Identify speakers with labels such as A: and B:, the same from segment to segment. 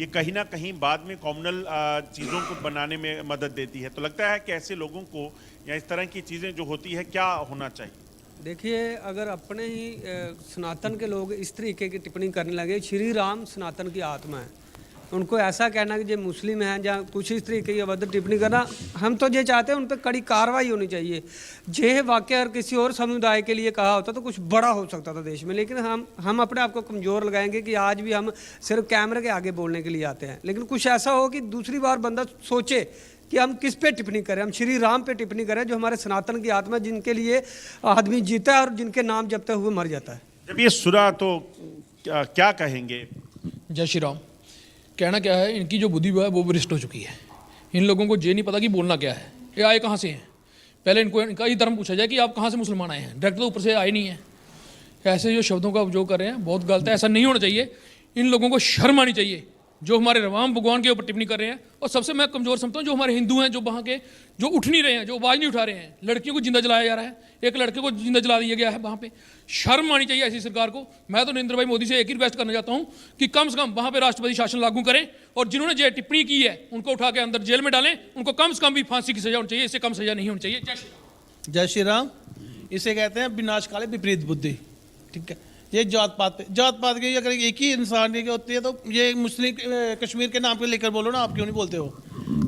A: ये कहीं ना कहीं बाद में कॉमनल चीज़ों को बनाने में मदद देती है। तो लगता है कि ऐसे लोगों को या इस तरह की चीज़ें जो होती है क्या होना चाहिए?
B: देखिए, अगर अपने ही सनातन के लोग इस तरीके की टिप्पणी करने लगे, श्री राम सनातन की आत्मा है, उनको ऐसा कहना कि जो मुस्लिम हैं या कुछ इस तरीके की अभद्र टिप्पणी करना, हम तो ये चाहते हैं उन पर कड़ी कार्रवाई होनी चाहिए। ये वाक्य अगर किसी और समुदाय के लिए कहा होता तो कुछ बड़ा हो सकता था देश में, लेकिन हम अपने आप को कमज़ोर लगाएंगे कि आज भी हम सिर्फ कैमरे के आगे बोलने के लिए आते हैं। लेकिन कुछ ऐसा हो कि दूसरी बार बंदा सोचे कि हम किस पे टिप्पणी करें, हम श्री राम पे टिप्पणी करें, जो हमारे सनातन की आत्मा, जिनके लिए आदमी जीता है और जिनके नाम जपते हुए मर जाता है।
A: जब ये सुना तो क्या कहेंगे?
C: जय श्री राम। कहना क्या है, इनकी जो बुद्धि है वो भ्रष्ट हो चुकी है। इन लोगों को ये नहीं पता कि बोलना क्या है, ये आए कहाँ से हैं। पहले इनका ही धर्म पूछा जाए कि आप कहाँ से मुसलमान आए हैं, डायरेक्ट तो ऊपर से आए नहीं है। ऐसे जो शब्दों का उपयोग कर रहे हैं बहुत गलत है, ऐसा नहीं होना चाहिए। इन लोगों को शर्म आनी चाहिए जो हमारे राम भगवान के ऊपर टिप्पणी कर रहे हैं। और सबसे मैं कमज़ोर समझता हूँ जो हमारे हिंदू हैं, जो वहाँ के जो उठ नहीं रहे हैं, जो आवाज़ नहीं उठा रहे हैं। लड़कियों को जिंदा जलाया जा रहा है, एक लड़के को जिंदा जला दिया गया है वहाँ पे। शर्म आनी चाहिए ऐसी सरकार को। मैं तो नरेंद्र भाई मोदी से एक ही रिक्वेस्ट करना चाहता हूँ कि कम से कम वहाँ पे राष्ट्रपति शासन लागू करें, और जिन्होंने जो टिप्पणी की है उनको उठा के अंदर जेल में डालें। उनको कम से कम भी फांसी की सजा होनी चाहिए, इससे कम सजा नहीं होनी चाहिए। जय श्री राम।
D: जय श्री राम। इसे कहते हैं विनाशकाले विपरीत बुद्धि। ठीक है, ये जात पात की अगर एक ही इंसान की होती है तो ये मुस्लिम कश्मीर के नाम पे लेकर बोलो ना, आप क्यों नहीं बोलते हो?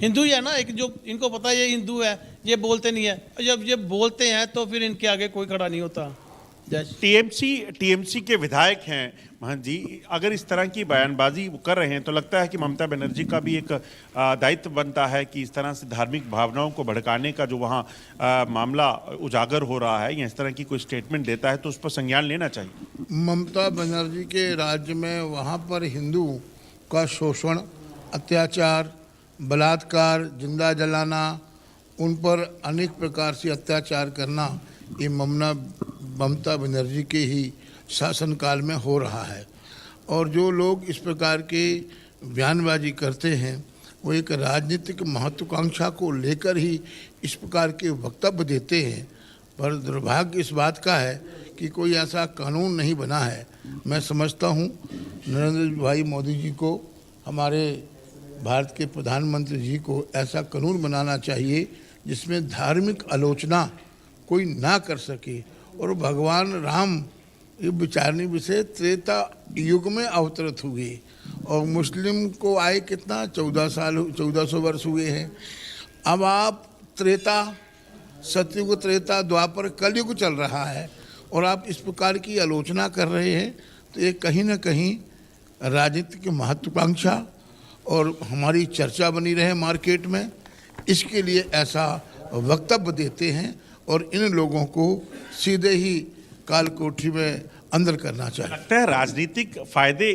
D: हिंदू ही है ना, एक जो इनको पता है ये हिंदू है, ये बोलते नहीं है। जब ये बोलते हैं तो फिर इनके आगे कोई खड़ा नहीं होता।
A: टीएमसी के विधायक हैं महंत जी, अगर इस तरह की बयानबाजी कर रहे हैं तो लगता है कि ममता बनर्जी का भी एक दायित्व बनता है कि इस तरह से धार्मिक भावनाओं को भड़काने का जो वहाँ मामला उजागर हो रहा है या इस तरह की कोई स्टेटमेंट देता है तो उस पर संज्ञान लेना चाहिए।
E: ममता बनर्जी के राज्य में वहाँ पर हिंदू का शोषण, अत्याचार, बलात्कार, जिंदा जलाना, उन पर अनेक प्रकार से अत्याचार करना, ये ममता बनर्जी के ही शासनकाल में हो रहा है। और जो लोग इस प्रकार के बयानबाजी करते हैं वो एक राजनीतिक महत्वाकांक्षा को लेकर ही इस प्रकार के वक्तव्य देते हैं। पर दुर्भाग्य इस बात का है कि कोई ऐसा कानून नहीं बना है। मैं समझता हूँ नरेंद्र भाई मोदी जी को, हमारे भारत के प्रधानमंत्री जी को ऐसा कानून बनाना चाहिए जिसमें धार्मिक आलोचना कोई ना कर सके। और भगवान राम ये विचारणी विषय त्रेता युग में अवतरित हुए और मुस्लिम को आए कितना 1400 वर्ष हुए हैं। अब आप त्रेता, सतयुग, त्रेता, द्वापर, कलयुग चल रहा है और आप इस प्रकार की आलोचना कर रहे हैं तो ये कहीं ना कहीं राजनीतिक महत्वाकांक्षा और हमारी चर्चा बनी रहे मार्केट में, इसके लिए ऐसा वक्तव्य देते हैं। और इन लोगों को सीधे ही काल कोठरी में अंदर करना चाहिए।
A: लगता है राजनीतिक फायदे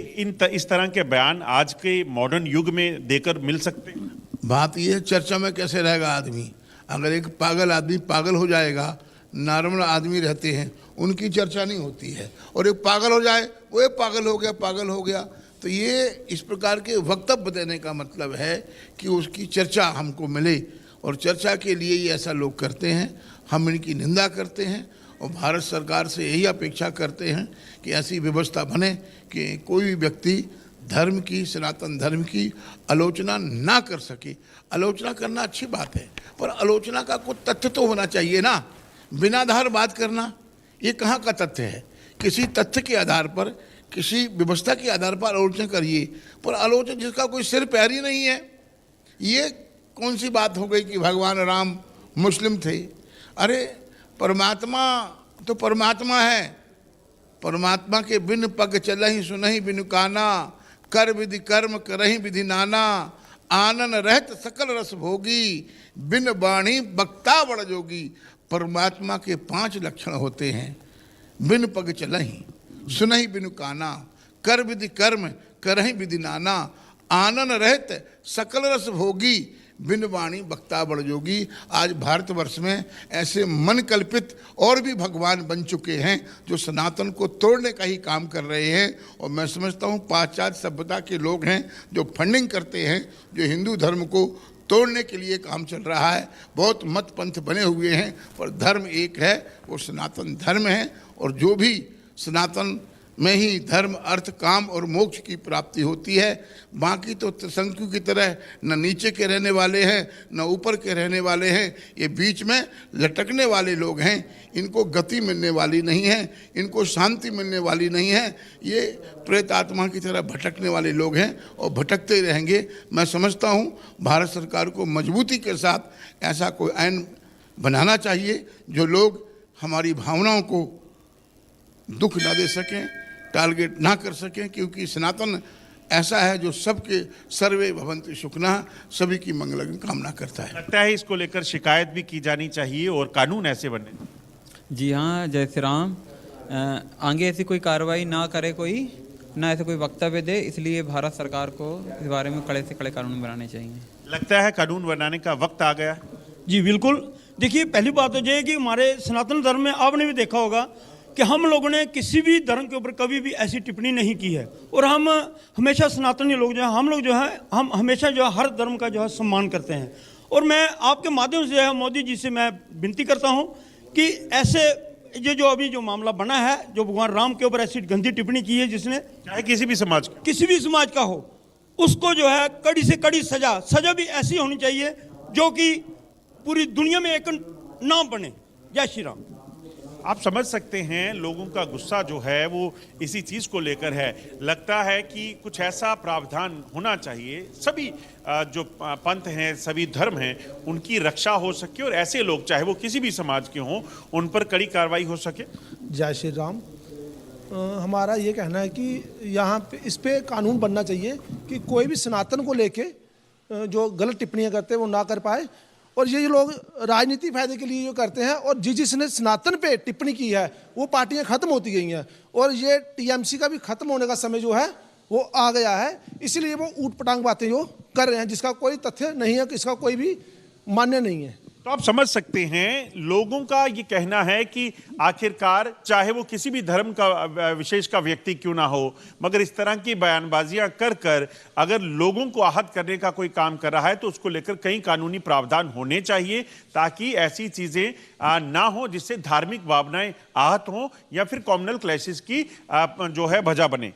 A: इस तरह के बयान आज के मॉडर्न युग में देकर मिल सकते हैं।
E: बात यह है, चर्चा में कैसे रहेगा आदमी? अगर एक पागल आदमी पागल हो जाएगा, नॉर्मल आदमी रहते हैं उनकी चर्चा नहीं होती है, और एक पागल हो जाए वो एक पागल हो गया। तो ये इस प्रकार के वक्तव्य देने का मतलब है कि उसकी चर्चा हमको मिले, और चर्चा के लिए ये ऐसा लोग करते हैं। हम इनकी निंदा करते हैं और भारत सरकार से यही अपेक्षा करते हैं कि ऐसी व्यवस्था बने कि कोई भी व्यक्ति धर्म की, सनातन धर्म की आलोचना ना कर सके। आलोचना करना अच्छी बात है, पर आलोचना का कोई तथ्य तो होना चाहिए ना। बिना आधार बात करना ये कहाँ का तथ्य है? किसी तथ्य के आधार पर, किसी व्यवस्था के आधार पर आलोचना करिए, पर आलोचना जिसका कोई सिर पैर ही नहीं है, ये कौन सी बात हो गई कि भगवान राम मुस्लिम थे? अरे परमात्मा तो परमात्मा है, परमात्मा के बिन पग चलहि सुनहि बिनु काना, कर विधि कर्म करहि विधि नाना, आनन रहत सकल रस भोगी, बिन बाणी बक्ता बड़ जोगी। परमात्मा के 5 लक्षण होते हैं, बिन पग चलहि सुनहि बिनु काना, कर विधि कर्म करहि विधि नाना, आनन रहत सकल रस भोगी, बिन वाणी बक्ता बड़ जोगी। आज भारतवर्ष में ऐसे मन कल्पित और भी भगवान बन चुके हैं जो सनातन को तोड़ने का ही काम कर रहे हैं। और मैं समझता हूँ पाश्चात्य सभ्यता के लोग हैं जो फंडिंग करते हैं, जो हिंदू धर्म को तोड़ने के लिए काम चल रहा है। बहुत मत पंथ बने हुए हैं पर धर्म एक है, वो सनातन धर्म है। और जो भी सनातन में ही धर्म, अर्थ, काम और मोक्ष की प्राप्ति होती है। बाकी तो त्रिशंकु की तरह न नीचे के रहने वाले हैं न ऊपर के रहने वाले हैं, ये बीच में लटकने वाले लोग हैं। इनको गति मिलने वाली नहीं है, इनको शांति मिलने वाली नहीं है। ये प्रेत आत्मा की तरह भटकने वाले लोग हैं और भटकते ही रहेंगे। मैं समझता हूँ भारत सरकार को मजबूती के साथ ऐसा कोई आइन बनाना चाहिए जो लोग हमारी भावनाओं को दुख ना दे सकें, टारगेट ना कर सकें, क्योंकि सनातन ऐसा है जो सबके सर्वे भवन्तु सुखिनः, सभी की मंगल की कामना करता है।
A: लगता है इसको लेकर शिकायत भी की जानी चाहिए और कानून ऐसे बने।
F: जी हाँ, जय श्री राम। आगे ऐसी कोई कार्रवाई ना करे कोई, ना ऐसे कोई वक्तव्य दे, इसलिए भारत सरकार को इस बारे में कड़े से कड़े कानून बनाने चाहिए।
A: लगता है कानून बनाने का वक्त आ गया।
G: जी बिल्कुल। देखिए, पहली बात तो ये है कि हमारे सनातन धर्म में आपने भी देखा होगा कि हम लोगों ने किसी भी धर्म के ऊपर कभी भी ऐसी टिप्पणी नहीं की है, और हम हमेशा सनातनी लोग जो हैं, हम लोग जो हैं, हम हमेशा जो है हर धर्म का जो है सम्मान करते हैं। और मैं आपके माध्यम से है मोदी जी से मैं विनती करता हूं कि ऐसे ये जो अभी जो मामला बना है, जो भगवान राम के ऊपर ऐसी गंदी टिप्पणी की है जिसने,
A: चाहे किसी भी समाज का,
G: किसी भी समाज का हो, उसको जो है कड़ी से कड़ी सजा भी ऐसी होनी चाहिए जो कि पूरी दुनिया में एक नाम बने। जय श्री राम।
A: आप समझ सकते हैं लोगों का गुस्सा जो है वो इसी चीज को लेकर है। लगता है कि कुछ ऐसा प्रावधान होना चाहिए, सभी जो पंथ हैं, सभी धर्म हैं, उनकी रक्षा हो सके और ऐसे लोग चाहे वो किसी भी समाज के हों उन पर कड़ी कार्रवाई हो सके।
H: जय श्री राम। हमारा ये कहना है कि यहाँ पे इस पे कानून बनना चाहिए कि कोई भी सनातन को लेके जो गलत टिप्पणियाँ करते हैं वो ना कर पाए। और ये लोग राजनीति फायदे के लिए जो करते हैं, और जिसने सनातन पे टिप्पणी की है वो पार्टियां खत्म होती गई हैं, और ये टीएमसी का भी खत्म होने का समय जो है वो आ गया है। इसीलिए वो ऊट पटांग बातें जो कर रहे हैं जिसका कोई तथ्य नहीं है, इसका कोई भी मान्य नहीं है।
A: तो आप समझ सकते हैं लोगों का ये कहना है कि आखिरकार चाहे वो किसी भी धर्म का विशेष का व्यक्ति क्यों ना हो, मगर इस तरह की बयानबाजियां कर कर अगर लोगों को आहत करने का कोई काम कर रहा है तो उसको लेकर कई कानूनी प्रावधान होने चाहिए, ताकि ऐसी चीजें ना हो जिससे धार्मिक भावनाएं आहत हों या फिर कॉम्युनल क्लैशेस की जो है वजह बने।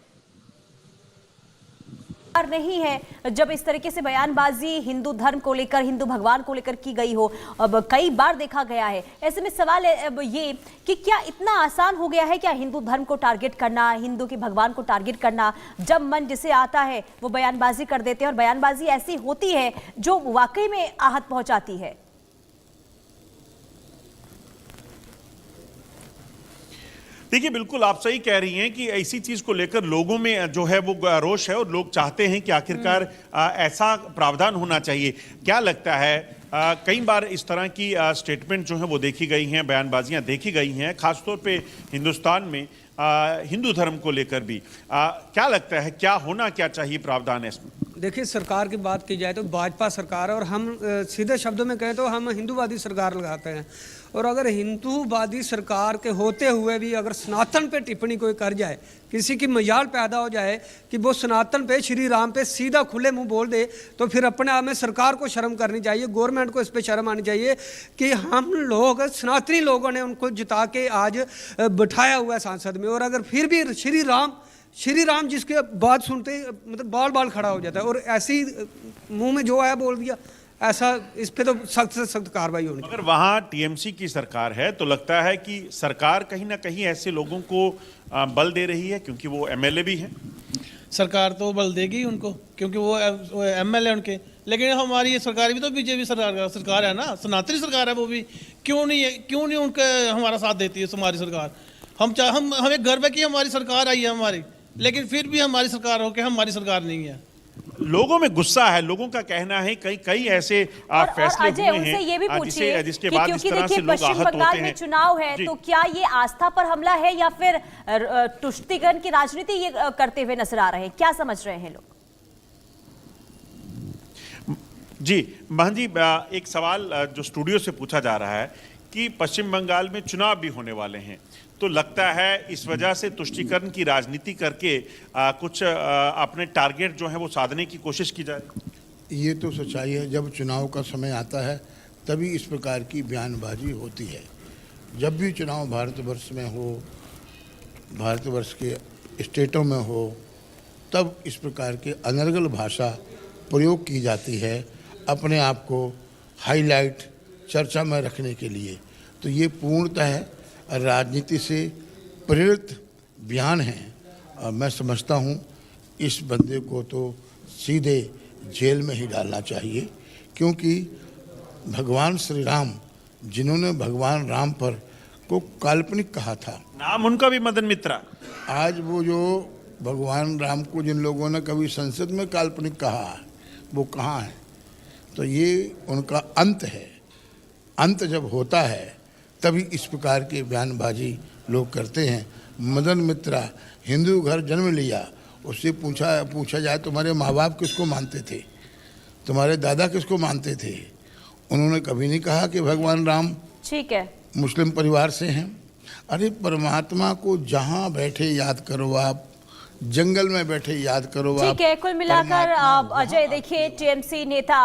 I: नहीं है जब इस तरीके से बयानबाजी हिंदू धर्म को लेकर, हिंदू भगवान को लेकर की गई हो, अब कई बार देखा गया है। ऐसे में सवाल है अब ये कि क्या इतना आसान हो गया है क्या हिंदू धर्म को टारगेट करना, हिंदू के भगवान को टारगेट करना? जब मन जिसे आता है वो बयानबाजी कर देते हैं, और बयानबाजी ऐसी होती है जो वाकई में आहत पहुंचाती है।
A: देखिए, बिल्कुल आप सही कह रही हैं कि ऐसी चीज को लेकर लोगों में जो है वो रोष है और लोग चाहते हैं कि आखिरकार ऐसा प्रावधान होना चाहिए। क्या लगता है कई बार इस तरह की स्टेटमेंट जो है वो देखी गई हैं, बयानबाजियां देखी गई हैं, खासतौर पे हिंदुस्तान में हिंदू धर्म को लेकर भी। क्या लगता है क्या होना क्या चाहिए प्रावधान है इसमें?
B: देखिए, सरकार की बात की जाए तो भाजपा सरकार है, और हम सीधे शब्दों में कहें तो हम हिंदूवादी सरकार लगाते हैं। और अगर हिंदूवादी सरकार के होते हुए भी अगर सनातन पे टिप्पणी कोई कर जाए, किसी की मजाल पैदा हो जाए कि वो सनातन पे, श्री राम पे सीधा खुले मुंह बोल दे, तो फिर अपने आप में सरकार को शर्म करनी चाहिए, गवर्नमेंट को इस पे शर्म आनी चाहिए कि हम लोग सनातनी लोगों ने उनको जिता के आज बिठाया हुआ है सांसद में, और अगर फिर भी श्री राम जिसके बात सुनते ही मतलब बाल बाल खड़ा हो जाता है, और ऐसी मुंह में जो आया बोल दिया, ऐसा इस पे तो सख्त से सख्त कार्रवाई होनी।
A: अगर वहां टीएमसी की सरकार है तो लगता है कि सरकार कहीं ना कहीं ऐसे लोगों को बल दे रही है, क्योंकि वो एमएलए भी हैं।
D: सरकार तो बल देगी उनको क्योंकि वो एमएलए उनके, लेकिन हमारी ये सरकार भी तो बीजेपी सरकार है ना, सनातनी सरकार है वो भी। क्यों नहीं उनके हमारा साथ देती है हमारी सरकार? हमें गर्व है कि हमारी सरकार आई है हमारी, लेकिन फिर भी हमारी सरकार हो के हमारी सरकार नहीं है।
A: लोगों में गुस्सा है, लोगों का कहना है कई ऐसे फैसले
I: अजय,
A: हुए
I: उनसे ये भी
A: हैं
I: पूछिए
A: जिसके
I: कि
A: बाद
I: क्योंकि
A: इस तरह से
I: देखिए
A: लोग
I: पश्चिम
A: आहत
I: बंगाल
A: होते
I: में
A: हैं।
I: चुनाव है, तो क्या ये आस्था पर हमला है या फिर तुष्टीकरण की राजनीति ये करते हुए नजर आ रहे हैं? क्या समझ रहे हैं लोग?
A: जी महन जी, एक सवाल जो स्टूडियो से पूछा जा रहा है कि पश्चिम बंगाल में चुनाव भी होने वाले हैं, तो लगता है इस वजह से तुष्टीकरण की राजनीति करके कुछ अपने टारगेट जो है वो साधने की कोशिश की जाए?
E: ये तो सच्चाई है, जब चुनाव का समय आता है तभी इस प्रकार की बयानबाजी होती है। जब भी चुनाव भारतवर्ष में हो, भारतवर्ष के स्टेटों में हो, तब इस प्रकार के अनर्गल भाषा प्रयोग की जाती है अपने आप को हाईलाइट चर्चा में रखने के लिए। तो ये पूर्णतः राजनीति से प्रेरित बयान है और मैं समझता हूँ इस बंदे को तो सीधे जेल में ही डालना चाहिए, क्योंकि भगवान श्री राम, जिन्होंने भगवान राम पर को काल्पनिक कहा था,
A: नाम उनका भी मदन मित्रा।
E: आज वो जो भगवान राम को जिन लोगों ने कभी संसद में काल्पनिक कहा है, वो कहाँ है? तो ये उनका अंत है। अंत जब होता है तभी इस प्रकार के बयानबाजी लोग करते हैं। मदन मित्रा हिंदू घर जन्म लिया, उससे पूछा जाए तुम्हारे माँ बाप किसको मानते थे, तुम्हारे दादा किसको मानते थे? उन्होंने कभी नहीं कहा कि भगवान राम
I: ठीक है,
E: मुस्लिम परिवार से हैं। अरे परमात्मा को जहाँ बैठे याद करो, आप जंगल में बैठे याद करो।
I: ठीक है। कुल मिलाकर अजय देखिए, टीएमसी नेता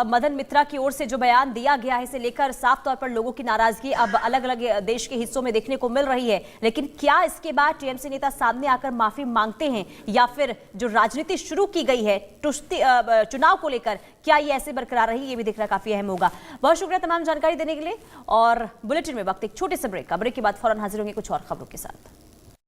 I: मदन मित्रा की ओर से जो बयान दिया गया है, इसे लेकर साफ तौर पर लोगों की नाराजगी अब अलग अलग देश के हिस्सों में देखने को मिल रही है। लेकिन क्या इसके बाद टीएमसी नेता सामने आकर माफी मांगते हैं, या फिर जो राजनीति शुरू की गई है चुनाव को लेकर, क्या ये ऐसे बरकरार रही, ये भी देखना काफी अहम होगा। बहुत शुक्रिया तमाम जानकारी देने के लिए। और बुलेटिन में वक्त एक छोटे से ब्रेक के बाद फौरन हाजिर होंगे कुछ और खबरों के साथ।